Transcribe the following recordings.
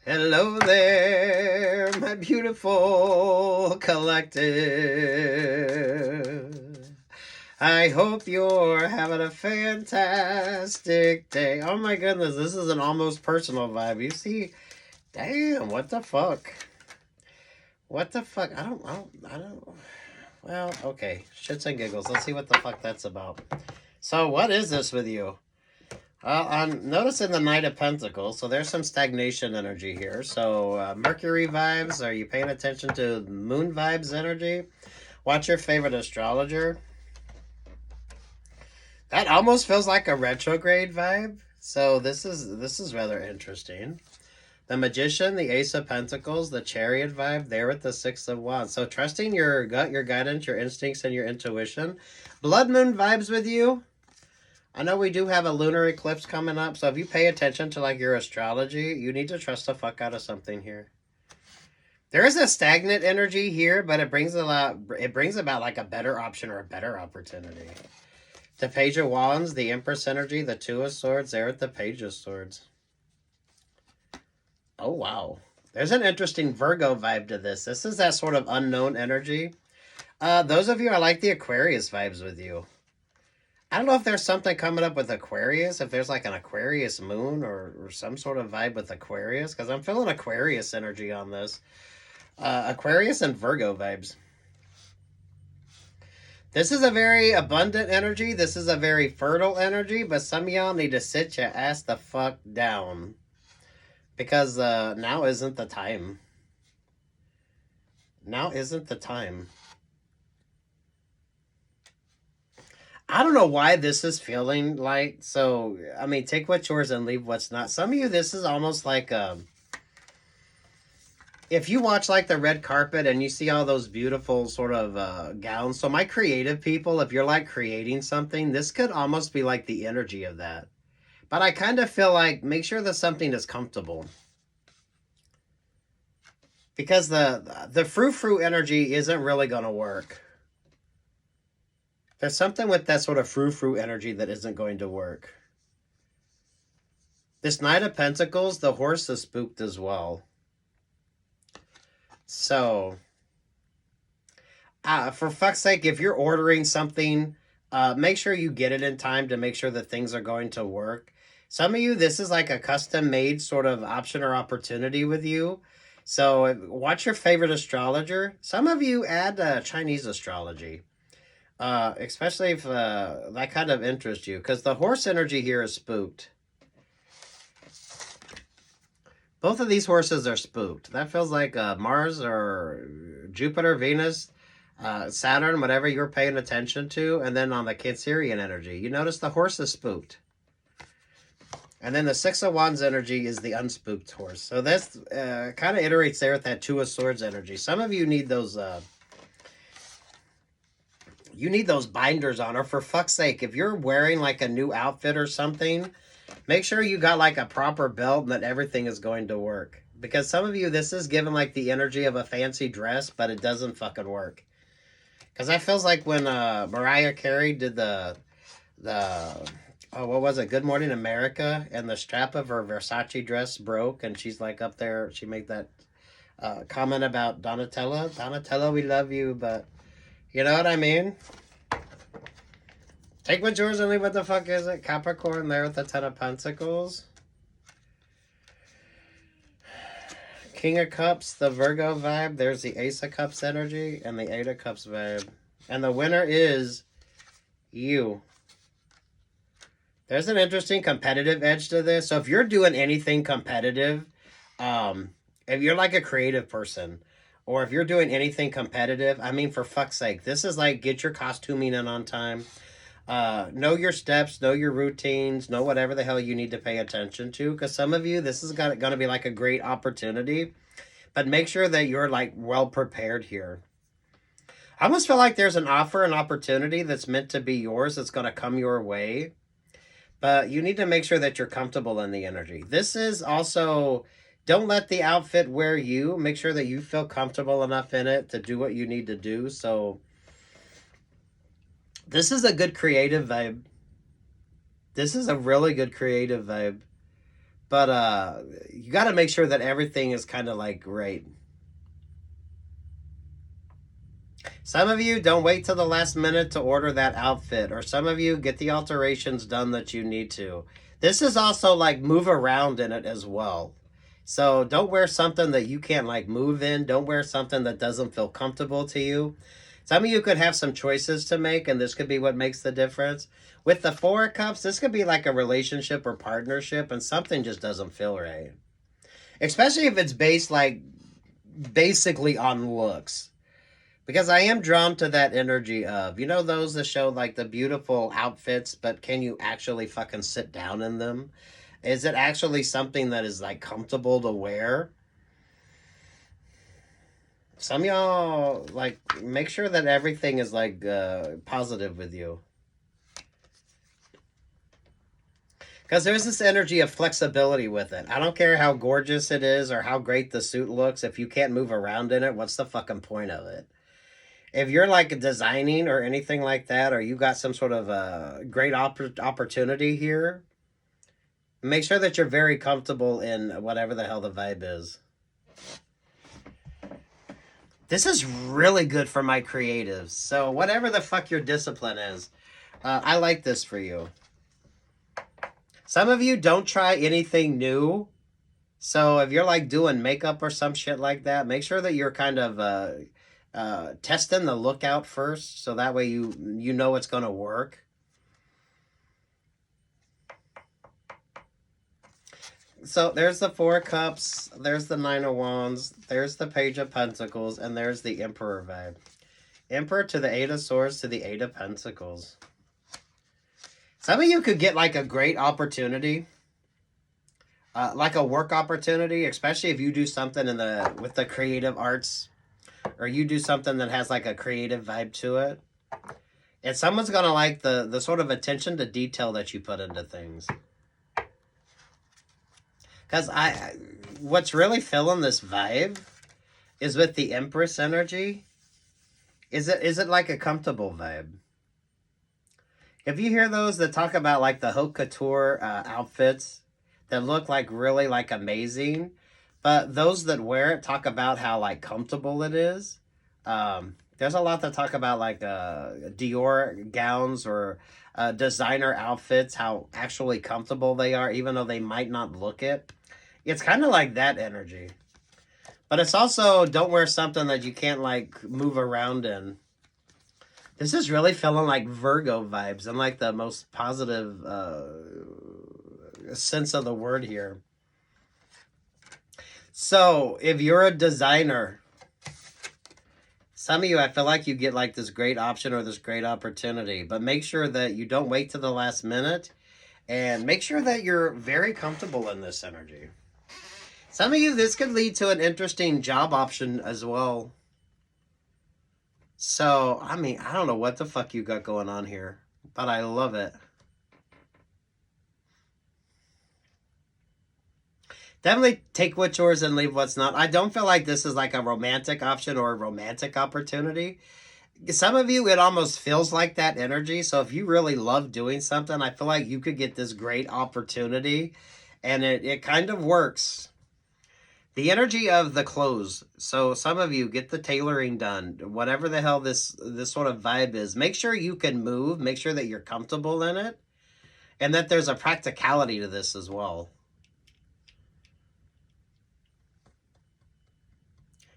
Hello there, my beautiful collective. I hope you're having a fantastic day. Oh my goodness, this is an almost personal vibe. You see, damn, what the fuck? What the fuck? I don't. Well, okay, shits and giggles. Let's see what the fuck that's about. So, what is this with you? I'm noticing the Knight of Pentacles, so there's some stagnation energy here. So Mercury vibes, are you paying attention to Moon vibes energy? What's your favorite astrologer? That almost feels like a retrograde vibe. So this is rather interesting. The Magician, the Ace of Pentacles, the Chariot vibe, there with the Six of Wands. So trusting your gut, your guidance, your instincts, and your intuition. Blood Moon vibes with you. I know we do have a lunar eclipse coming up, so if you pay attention to like your astrology, you need to trust the fuck out of something here. There is a stagnant energy here, but it brings about like a better option or a better opportunity. The Page of Wands, the Empress energy, the Two of Swords, there at the Page of Swords. Oh wow. There's an interesting Virgo vibe to this. This is that sort of unknown energy. Those of you I like the Aquarius vibes with you. I don't know if there's something coming up with Aquarius, if there's like an Aquarius moon or some sort of vibe with Aquarius, because I'm feeling Aquarius energy on this. Aquarius and Virgo vibes. This is a very abundant energy. This is a very fertile energy, but some of y'all need to sit your ass the fuck down. Because now isn't the time. Now isn't the time. I don't know why this is feeling like, so, I mean, take what's yours and leave what's not. Some of you, this is almost like, if you watch like the red carpet and you see all those beautiful sort of gowns. So my creative people, if you're like creating something, this could almost be like the energy of that. But I kind of feel like, make sure that something is comfortable. Because the frou-frou energy isn't really going to work. There's something with that sort of frou-frou energy that isn't going to work. This Knight of Pentacles, the horse is spooked as well. So, for fuck's sake, if you're ordering something, make sure you get it in time to make sure that things are going to work. Some of you, this is like a custom-made sort of option or opportunity with you. So, watch your favorite astrologer. Some of you add Chinese astrology. Especially if that kind of interests you, because the horse energy here is spooked. Both of these horses are spooked. That feels like Mars or Jupiter, Venus, Saturn, whatever you're paying attention to. And then on the Cancerian energy, you notice the horse is spooked. And then the Six of Wands energy is the unspooked horse. So that's kind of iterates there with that Two of Swords energy. Some of you need those... you need those binders on, or for fuck's sake, if you're wearing like a new outfit or something, make sure you got like a proper belt and that everything is going to work. Because some of you, this is given like the energy of a fancy dress, but it doesn't fucking work. Because that feels like when Mariah Carey did the what was it, Good Morning America, and the strap of her Versace dress broke, and she's like up there, she made that comment about Donatella. Donatella, we love you, but... You know what I mean? Take what's yours and leave what the fuck is it? Capricorn there with the Ten of Pentacles. King of Cups, the Virgo vibe. There's the Ace of Cups energy and the Eight of Cups vibe. And the winner is you. There's an interesting competitive edge to this. So if you're doing anything competitive, if you're like a creative person, or if you're doing anything competitive, I mean, for fuck's sake, this is like, get your costuming in on time. Know your steps, know your routines, know whatever the hell you need to pay attention to. Because some of you, this is going to be like a great opportunity. But make sure that you're like well prepared here. I almost feel like there's an offer, an opportunity that's meant to be yours, that's going to come your way. But you need to make sure that you're comfortable in the energy. This is also... Don't let the outfit wear you. Make sure that you feel comfortable enough in it to do what you need to do. So this is a good creative vibe. This is a really good creative vibe. But you got to make sure that everything is kind of like great. Some of you don't wait till the last minute to order that outfit, or some of you get the alterations done that you need to. This is also like move around in it as well. So don't wear something that you can't like move in. Don't wear something that doesn't feel comfortable to you. Some of you could have some choices to make, and this could be what makes the difference. With the Four of Cups, this could be like a relationship or partnership, and something just doesn't feel right. Especially if it's based like basically on looks. Because I am drawn to that energy of, you know, those that show like the beautiful outfits, but can you actually fucking sit down in them? Is it actually something that is like comfortable to wear? Some of y'all like make sure that everything is like positive with you. Because there's this energy of flexibility with it. I don't care how gorgeous it is or how great the suit looks. If you can't move around in it, what's the fucking point of it? If you're like designing or anything like that, or you got some sort of great opportunity here, make sure that you're very comfortable in whatever the hell the vibe is. This is really good for my creatives. So whatever the fuck your discipline is, I like this for you. Some of you don't try anything new. So if you're like doing makeup or some shit like that, make sure that you're kind of testing the look out first, so that way you know it's going to work. So there's the Four of Cups, there's the Nine of Wands, there's the Page of Pentacles, and there's the Emperor vibe. Emperor to the Eight of Swords to the Eight of Pentacles. Some of you could get like a great opportunity, like a work opportunity, especially if you do something with the creative arts, or you do something that has like a creative vibe to it. And someone's going to like the sort of attention to detail that you put into things. Because what's really filling this vibe is with the Empress energy. Is it like a comfortable vibe? If you hear those that talk about like the haute couture outfits that look like really like amazing, but those that wear it talk about how like comfortable it is. There's a lot that talk about like Dior gowns or designer outfits, how actually comfortable they are, even though they might not look it. It's kind of like that energy. But it's also, don't wear something that you can't like move around in. This is really feeling like Virgo vibes in like the most positive sense of the word here. So if you're a designer, some of you, I feel like you get like this great option or this great opportunity, but make sure that you don't wait to the last minute, and make sure that you're very comfortable in this energy. Some of you, this could lead to an interesting job option as well. So, I mean, I don't know what the fuck you got going on here, but I love it. Definitely take what's yours and leave what's not. I don't feel like this is like a romantic option or a romantic opportunity. Some of you, it almost feels like that energy. So if you really love doing something, I feel like you could get this great opportunity, and it kind of works. The energy of the clothes. So some of you get the tailoring done. Whatever the hell this sort of vibe is. Make sure you can move. Make sure that you're comfortable in it. And that there's a practicality to this as well.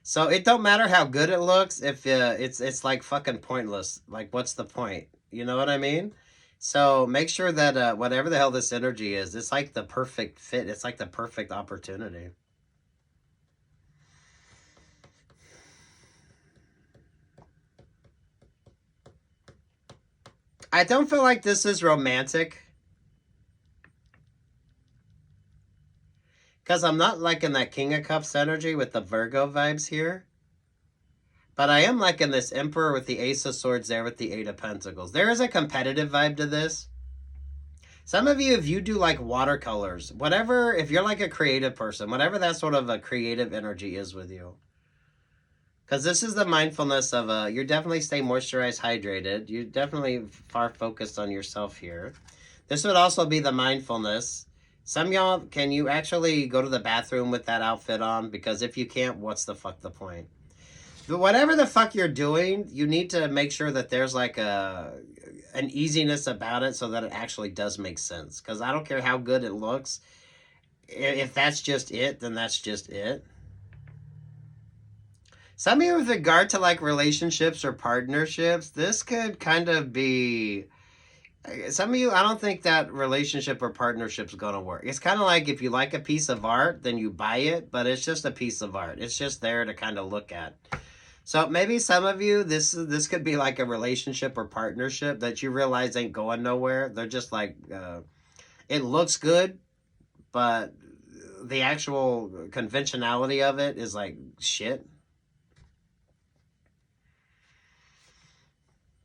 So it don't matter how good it looks if it's like fucking pointless. Like, what's the point? You know what I mean? So make sure that whatever the hell this energy is, it's like the perfect fit. It's like the perfect opportunity. I don't feel like this is romantic. Because I'm not liking that King of Cups energy with the Virgo vibes here. But I am liking this Emperor with the Ace of Swords there with the Eight of Pentacles. There is a competitive vibe to this. Some of you, if you do like watercolors, whatever, if you're like a creative person, whatever that sort of a creative energy is with you. Because this is the mindfulness of, you're definitely stay moisturized, hydrated. You're definitely far focused on yourself here. This would also be the mindfulness. Some y'all, can you actually go to the bathroom with that outfit on? Because if you can't, what's the fuck the point? But whatever the fuck you're doing, you need to make sure that there's like an easiness about it so that it actually does make sense. Because I don't care how good it looks. If that's just it, then that's just it. Some of you with regard to like relationships or partnerships, this could kind of be... Some of you, I don't think that relationship or partnership is going to work. It's kind of like if you like a piece of art, then you buy it, but it's just a piece of art. It's just there to kind of look at. So maybe some of you, this could be like a relationship or partnership that you realize ain't going nowhere. They're just like, it looks good, but the actual conventionality of it is like shit.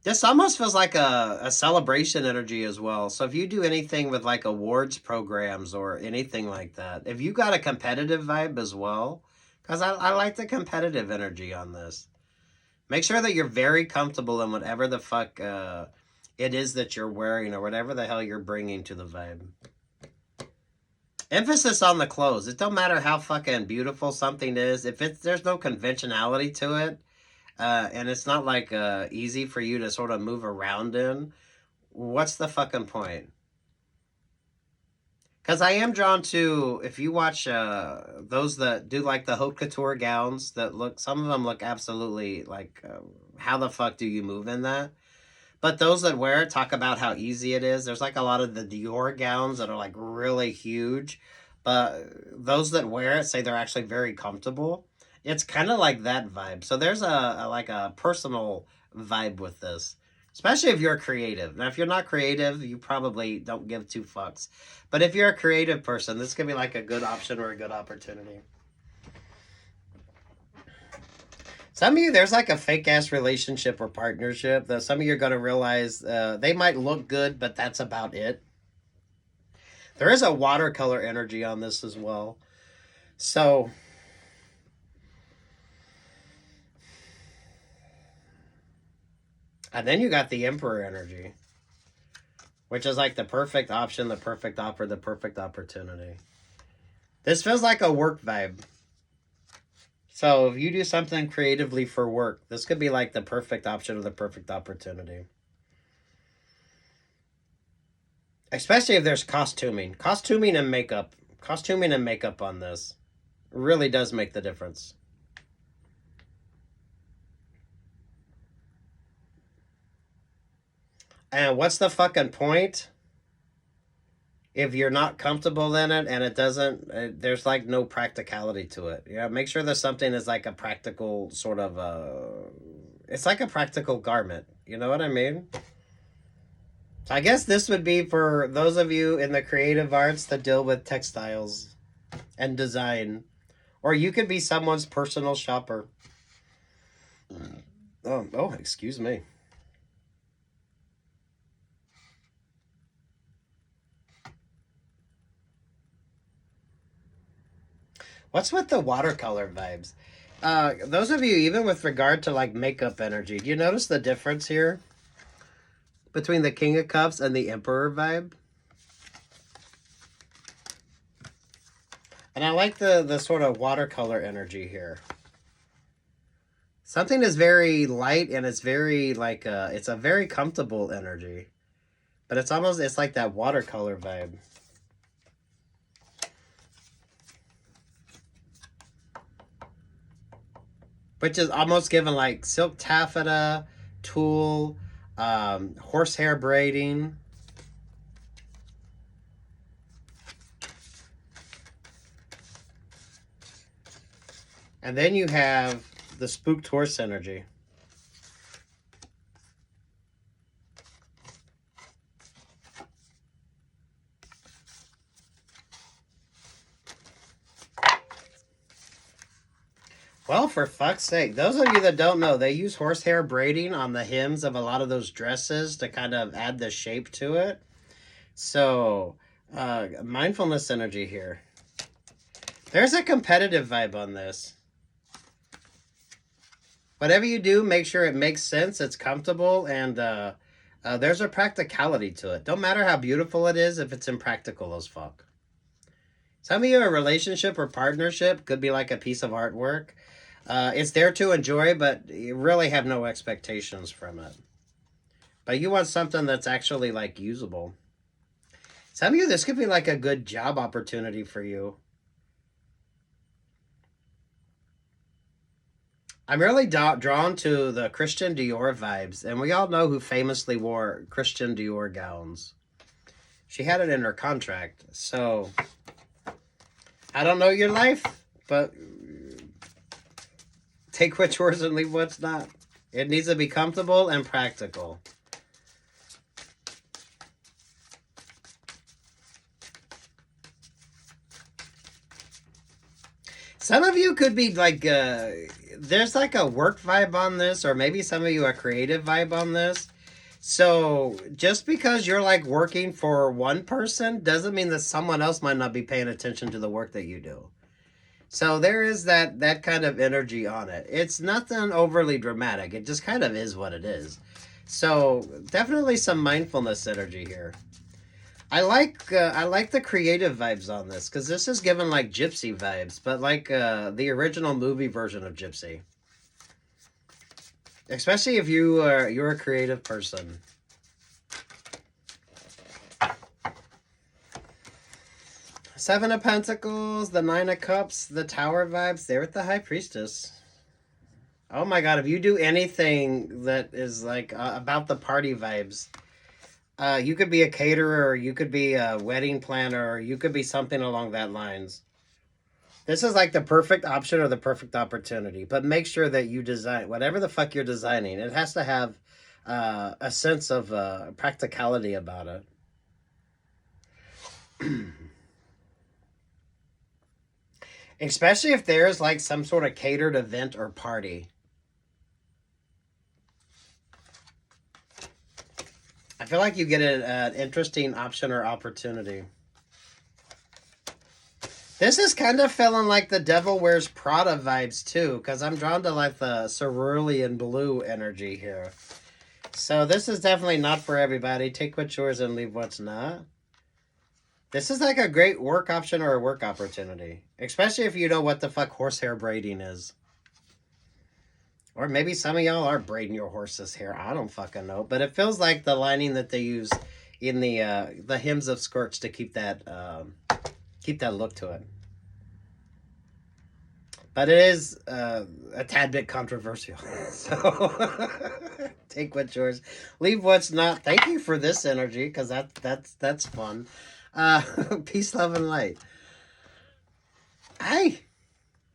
This almost feels like a celebration energy as well. So if you do anything with like awards programs or anything like that, if you got a competitive vibe as well, because I like the competitive energy on this. Make sure that you're very comfortable in whatever the fuck it is that you're wearing or whatever the hell you're bringing to the vibe. Emphasis on the clothes. It don't matter how fucking beautiful something is. If there's no conventionality to it, and it's not like easy for you to sort of move around in, what's the fucking point? Because I am drawn to, if you watch those that do like the haute couture gowns that look, some of them look absolutely like, how the fuck do you move in that? But those that wear it talk about how easy it is. There's like a lot of the Dior gowns that are like really huge. But those that wear it say they're actually very comfortable. It's kind of like that vibe. So there's like a personal vibe with this. Especially if you're creative. Now, if you're not creative, you probably don't give two fucks. But if you're a creative person, this could be like a good option or a good opportunity. Some of you, there's like a fake-ass relationship or partnership that some of you are going to realize they might look good, but that's about it. There is a watercolor energy on this as well. So... And then you got the Emperor energy, which is like the perfect option, the perfect offer, the perfect opportunity. This feels like a work vibe. So if you do something creatively for work, this could be like the perfect option or the perfect opportunity. Especially if there's costuming. Costuming and makeup. Costuming and makeup on this really does make the difference. And what's the fucking point if you're not comfortable in it and it doesn't, there's like no practicality to it. Yeah, make sure that something is like a practical sort of, it's like a practical garment. You know what I mean? So I guess this would be for those of you in the creative arts that deal with textiles and design. Or you could be someone's personal shopper. Oh, excuse me. What's with the watercolor vibes? Those of you, even with regard to like makeup energy, do you notice the difference here between the King of Cups and the Emperor vibe? And I like the sort of watercolor energy here. Something is very light and it's very like, it's a very comfortable energy. But it's almost, it's like that watercolor vibe. Which is almost given like silk taffeta, tulle, horsehair braiding. And then you have the spooked horse energy. Well, for fuck's sake, those of you that don't know, they use horsehair braiding on the hems of a lot of those dresses to kind of add the shape to it. So, mindfulness energy here. There's a competitive vibe on this. Whatever you do, make sure it makes sense, it's comfortable, and there's a practicality to it. Don't matter how beautiful it is if it's impractical as fuck. Some of you, a relationship or partnership could be like a piece of artwork. It's there to enjoy, but you really have no expectations from it. But you want something that's actually like usable. Some of you, this could be like a good job opportunity for you. I'm really drawn to the Christian Dior vibes, and we all know who famously wore Christian Dior gowns. She had it in her contract, so I don't know your life, but take what's yours and leave what's not. It needs to be comfortable and practical. Some of you could be like, there's like a work vibe on this, or maybe some of you a creative vibe on this. So just because you're like working for one person doesn't mean that someone else might not be paying attention to the work that you do. So there is that kind of energy on it. It's nothing overly dramatic. It just kind of is what it is. So definitely some mindfulness energy here. I like the creative vibes on this, because this is given like gypsy vibes, but like the original movie version of gypsy. Especially if you're a creative person. Seven of Pentacles, the Nine of Cups, the Tower vibes. They're with the High Priestess. Oh my God! If you do anything that is like about the party vibes. You could be a caterer, or you could be a wedding planner, or you could be something along that lines. This is like the perfect option or the perfect opportunity. But make sure that you design, whatever the fuck you're designing, it has to have a sense of practicality about it. Especially if there's like some sort of catered event or party. I feel like you get an interesting option or opportunity. This is kind of feeling like the Devil Wears Prada vibes too, because I'm drawn to like the cerulean blue energy here. So this is definitely not for everybody. Take what's yours and leave what's not. This is like a great work option or a work opportunity, especially if you know what the fuck horsehair braiding is. Or maybe some of y'all are braiding your horse's hair. I don't fucking know. But it feels like the lining that they use in the hems of skirts to keep that look to it. But it is a tad bit controversial. So take what's yours, leave what's not. Thank you for this energy, because that's fun. Peace, love, and light. Hi.